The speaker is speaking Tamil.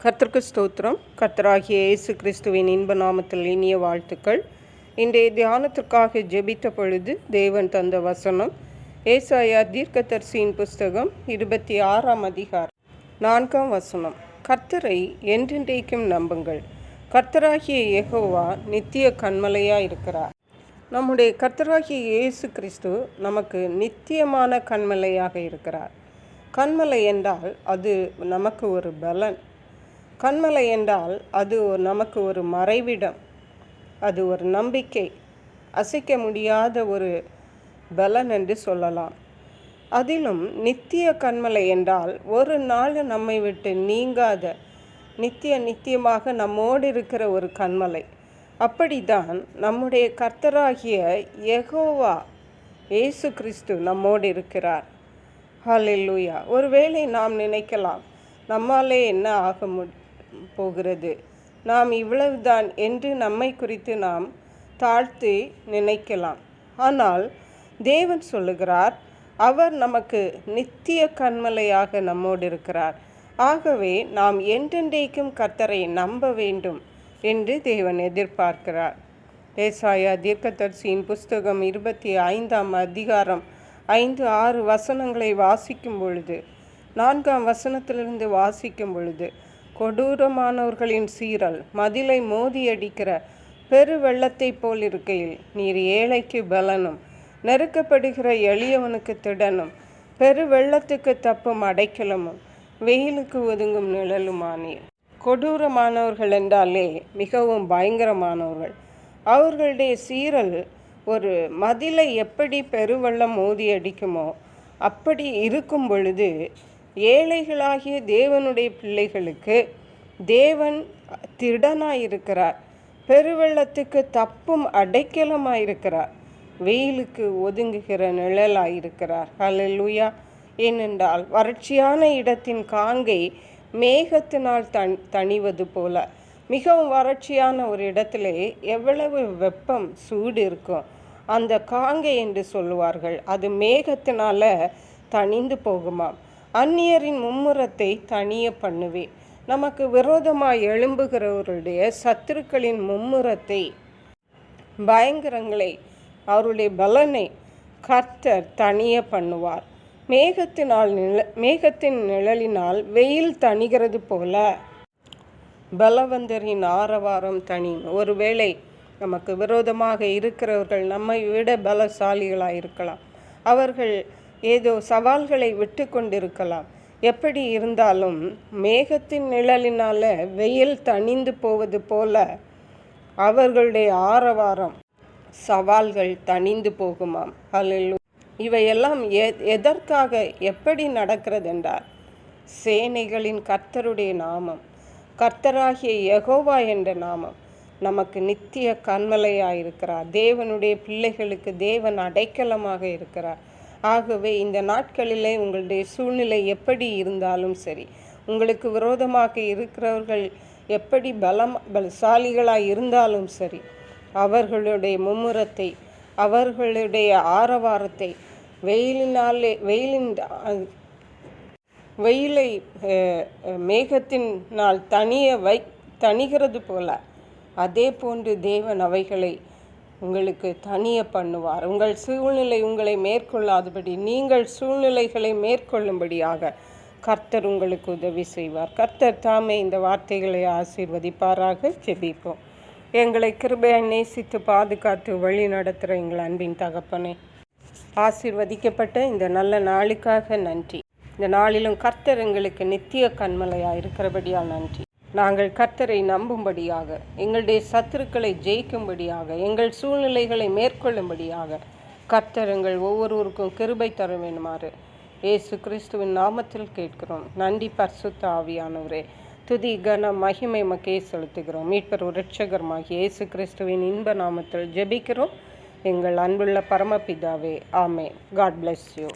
கர்த்தருக்கு ஸ்தோத்திரம். கர்த்தராகிய இயேசு கிறிஸ்துவின் இன்ப நாமத்தில் இனிய வாழ்த்துக்கள். இன்றைய தியானத்திற்காக ஜெபித்த பொழுது தேவன் தந்த வசனம் ஏசாயா தீர்க்கதரிசியின் புஸ்தகம் 26ஆம் அதிகாரம் 4ஆம் வசனம். கர்த்தரை என்றென்றைக்கும் நம்புங்கள். கர்த்தராகிய யெகோவா நித்திய கன்மலையாக இருக்கிறார். நம்முடைய கர்த்தராகிய இயேசு கிறிஸ்து நமக்கு நித்தியமான கன்மலையாக இருக்கிறார். கன்மலை என்றால் அது நமக்கு ஒரு பலன். கன்மலை என்றால் அது நமக்கு ஒரு மறைவிடம், அது ஒரு நம்பிக்கை, அசைக்க முடியாத ஒரு பலன் என்று சொல்லலாம். அதிலும் நித்திய கன்மலை என்றால் ஒரு நாள் நம்மை விட்டு நீங்காத நித்தியமாக நம்மோடு இருக்கிற ஒரு கன்மலை. அப்படித்தான் நம்முடைய கர்த்தராகிய யெகோவா இயேசு கிறிஸ்து நம்மோடு இருக்கிறார். ஹல்லேலூயா. ஒருவேளை நாம் நினைக்கலாம், நம்மாலே என்ன ஆக போகிறது, நாம் இவ்வளவுதான் என்று நம்மை குறித்து நாம் தாழ்த்தி நினைக்கலாம். ஆனால் தேவன் சொல்லுகிறார், அவர் நமக்கு நித்திய கன்மலையாக நம்மோடு இருக்கிறார். ஆகவே நாம் என்றென்றைக்கும் கர்த்தரை நம்ப வேண்டும் என்று தேவன் எதிர்பார்க்கிறார். ஏசாயா தீர்க்கதரிசியின் புஸ்தகம் 25ஆம் அதிகாரம் 5-6 வசனங்களை வாசிக்கும் பொழுது, 4ஆம் வசனத்திலிருந்து வாசிக்கும் பொழுது, கொடூரமானவர்களின் சீறல் மதிலை மோதியடிக்கிற பெரு வெள்ளத்தை போல் இருக்கையில் நீர் ஏழைக்கு பலனும் நெருக்கப்படுகிற எளியவனுக்கு திடனும் பெரு வெள்ளத்துக்கு தப்பும் அடைக்கலமும் வெயிலுக்கு ஒதுங்கும் நிழலுமானீர். கொடூரமானவர்கள் என்றாலே மிகவும் பயங்கரமானவர்கள். அவர்களுடைய சீறல் ஒரு மதிலை எப்படி பெருவெள்ளம் மோதி அடிக்குமோ அப்படி இருக்கும் பொழுது ஏழைகளாகிய தேவனுடைய பிள்ளைகளுக்கு தேவன் திடனாயிருக்கிறார், பெருவெள்ளத்துக்கு தப்பும் அடைக்கலமாயிருக்கிறார், வெயிலுக்கு ஒதுங்குகிற நிழலாயிருக்கிறார். ஹல்லேலூயா. ஏனென்றால் வறட்சியான இடத்தின் காங்கை மேகத்தினால் தணிவது போல, மிகவும் வறட்சியான ஒரு இடத்திலே எவ்வளவு வெப்பம் சூடு இருக்கும், அந்த காங்கை என்று சொல்லுவார்கள், அது மேகத்தினால தணிந்து போகுமாம். அந்நியரின் மும்முரத்தை தணிய பண்ணுவேன். நமக்கு விரோதமாய் எழும்புகிறவர்களுடைய சத்துருக்களின் மும்முரத்தை, பயங்கரங்களை, அவருடைய பலனை கர்த்தர் தணிய பண்ணுவார். மேகத்தின் நிழலினால் வெயில் தணிகிறது போல பலவந்தரின் ஆரவாரம் தணியும். ஒருவேளை நமக்கு விரோதமாக இருக்கிறவர்கள் நம்மை விட பலசாலிகளாக இருக்கலாம். அவர்கள் ஏதோ சவால்களை விட்டு கொண்டிருக்கலாம். எப்படி இருந்தாலும் மேகத்தின் நிழலினால வெயில் தணிந்து போவது போல அவர்களுடைய ஆரவாரம், சவால்கள் தணிந்து போகுமாம். ஹல்லேலூயா. இவையெல்லாம் எதற்காக எப்படி நடக்கிறது என்றால், சேனைகளின் கர்த்தருடைய நாமம், கர்த்தராகிய யெகோவா என்ற நாமம் நமக்கு நித்திய கன்மலையாயிருக்கிறார். தேவனுடைய பிள்ளைகளுக்கு தேவன் அடைக்கலமாக இருக்கிறார். ஆகவே இந்த நாட்களிலே உங்களுடைய சூழ்நிலை எப்படி இருந்தாலும் சரி, உங்களுக்கு விரோதமாக இருக்கிறவர்கள் எப்படி பலசாலிகளாக இருந்தாலும் சரி, அவர்களுடைய மும்முரத்தை, அவர்களுடைய ஆரவாரத்தை, வெயிலை மேகத்தினால் தணிகிறது போல அதே போன்று தேவன் அவைகளை உங்களுக்கு தனிய பண்ணுவார். உங்கள் சூழ்நிலை உங்களை மேற்கொள்ளாதபடி நீங்கள் சூழ்நிலைகளை மேற்கொள்ளும்படியாக கர்த்தர் உங்களுக்கு உதவி செய்வார். கர்த்தர் தாமே இந்த வார்த்தைகளை ஆசீர்வதிப்பாராக. ஜெபிப்போம். எங்களை கிருபையாய் நேசித்து பாதுகாத்து வழி நடத்துகிற எங்கள் அன்பின் தகப்பனே, ஆசீர்வதிக்கப்பட்ட இந்த நல்ல நாளுக்காக நன்றி. இந்த நாளிலும் கர்த்தர் எங்களுக்கு நித்திய கன்மலையாக இருக்கிறபடியால் நன்றி. நாங்கள் கர்த்தரை நம்பும்படியாக, எங்களுடைய சத்துருக்களை ஜெயிக்கும்படியாக, எங்கள் சூழ்நிலைகளை மேற்கொள்ளும்படியாக கர்த்தர் எங்கள் ஒவ்வொருவருக்கும் கிருபை தர வேண்டுமாறு இயேசு கிறிஸ்துவின் நாமத்தில் கேட்கிறோம். நன்றி பரிசுத்த ஆவியானவரே. துதி கன மகிமை மக்கே செலுத்துகிறோம். மீட்பர் இரட்சகருமாகிய இயேசு கிறிஸ்துவின் இன்ப நாமத்தில் ஜெபிக்கிறோம் எங்கள் அன்புள்ள பரமபிதாவே. ஆமென். God bless you.